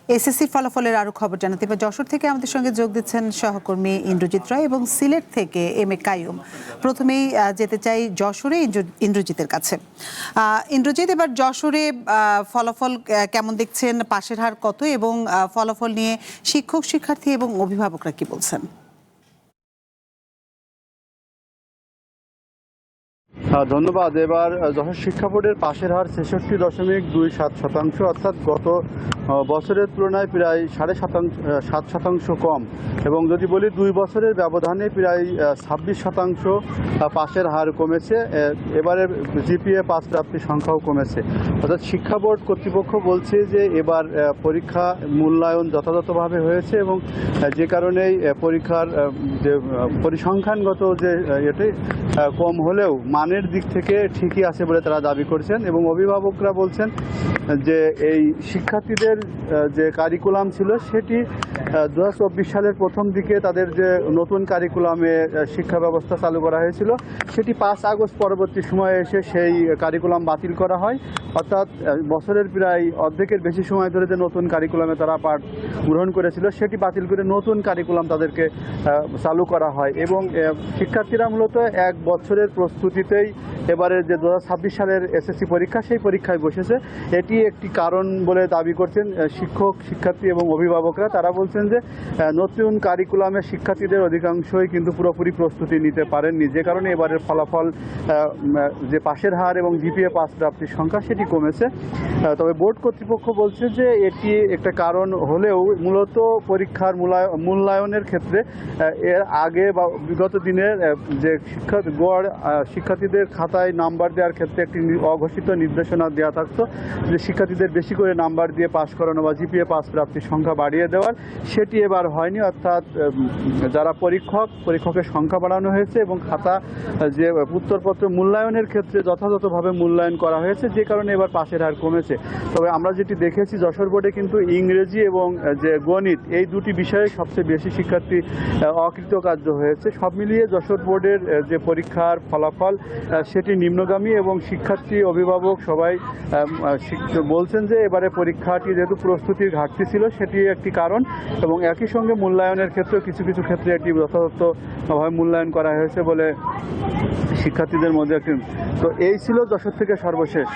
SSC ফলাফলের আরো খবর জানাতে এবার যশোর থেকে আমাদের সঙ্গে যোগ দিচ্ছেন সহকর্মী ইন্দ্রজিৎ রায় এবং সিলেট থেকে এম এ কাইয়ুম। প্রথমেই যেতে চাই যশোরে ইন্দ্রজিতের কাছে। ইন্দ্রজিৎ, এবার যশোরে ফলাফল কেমন দেখছেন, পাশের হার কত এবং ফলাফল নিয়ে শিক্ষক শিক্ষার্থী এবং অভিভাবকরা কি বলছেন? ধন্যবাদ। এবার যশোর শিক্ষা বোর্ডের পাশের হার ৬৬.27%, অর্থাৎ গত বছরের তুলনায় প্রায় 7.5% কম। এবং যদি বলি 2 বছরের ব্যবধানে প্রায় 26% পাশের হার কমেছে। এবারের জিপিএ পাস প্রাপ্তির সংখ্যাও কমেছে। অর্থাৎ শিক্ষা বোর্ড কর্তৃপক্ষ বলছে যে এবার পরীক্ষা মূল্যায়ন যথাযথভাবে হয়েছে এবং যে কারণেই পরীক্ষার যে পরিসংখ্যানগত যে এটি কম হলেও মানের দিক থেকে ঠিকই আছে বলে তারা দাবি করছেন। এবং অভিভাবকরা বলছেন যে এই শিক্ষার্থীদের যে কারিকুলাম ছিল সেটি 2024 সালের প্রথম দিকে তাদের যে নতুন কারিকুলামে শিক্ষা ব্যবস্থা চালু করা হয়েছিল সেটি 5 আগস্ট পরবর্তী সময়ে এসে সেই কারিকুলাম বাতিল করা হয়। অর্থাৎ বছরের প্রায় অর্ধেকের বেশি সময় ধরে যে নতুন কারিকুলামে তারা পাঠ গ্রহণ করেছিল সেটি বাতিল করে নতুন কারিকুলাম তাদেরকে চালু করা হয়। এবং শিক্ষার্থীরা মূলত 1 বছরের প্রস্তুতিতেই এবারে যে 2026 সালের এসএসসি পরীক্ষা সেই পরীক্ষায় বসেছে। এটি একটি কারণ বলে দাবি করছেন শিক্ষক শিক্ষার্থী এবং অভিভাবকরা। তারা বলছেন যে নতুন কারিকুলামে শিক্ষার্থীদের অধিকাংশই কিন্তু পুরোপুরি প্রস্তুতি নিতে পারেননি, যে কারণে এবারের ফলাফল যে পাশের হার এবং জিপিএ পাস প্রাপ্তির সংখ্যা সেটি কমেছে। তবে বোর্ড কর্তৃপক্ষ বলছে যে এটি একটা কারণ হলেও মূলত পরীক্ষার মূল্যায়নের ক্ষেত্রে এর আগে বা বিগত দিনের যে গড় শিক্ষার্থীদের খাতায় নাম্বার দেওয়ার ক্ষেত্রে একটি অঘোষিত নির্দেশনা দেওয়া থাকতো যে শিক্ষার্থীদের বেশি করে নাম্বার দিয়ে পাশ করানো বা জিপিএ পাস প্রাপ্তির সংখ্যা বাড়িয়ে দেওয়ার, সেটি এবার হয়নি। অর্থাৎ যারা পরীক্ষকের সংখ্যা বাড়ানো হয়েছে এবং খাতা যে উত্তরপত্র মূল্যায়নের ক্ষেত্রে যথাযথভাবে মূল্যায়ন করা হয়েছে, যে কারণে এবার পাশের হার কমেছে। তবে আমরা যেটি দেখেছি যশোর বোর্ডে কিন্তু ইংরেজি এবং যে গণিত এই দুটি বিষয়ে সবচেয়ে বেশি শিক্ষার্থী অকৃতকার্য হয়েছে। সব মিলিয়ে যশোর বোর্ডের যে পরীক্ষার ফলাফল সেটি নিম্নগামী এবং শিক্ষার্থী অভিভাবক সবাই বলছেন যে এবারে পরীক্ষাটি যেহেতু প্রস্তুতির ঘাটতি ছিল সেটি একটি কারণ এবং একই সঙ্গে মূল্যায়নের ক্ষেত্রেও কিছু কিছু ক্ষেত্রে এটি যথাযথভাবে মূল্যায়ন করা হয়েছে বলে শিক্ষার্থীদের মধ্যে একটি। তো এই ছিল যশোর থেকে সর্বশেষ।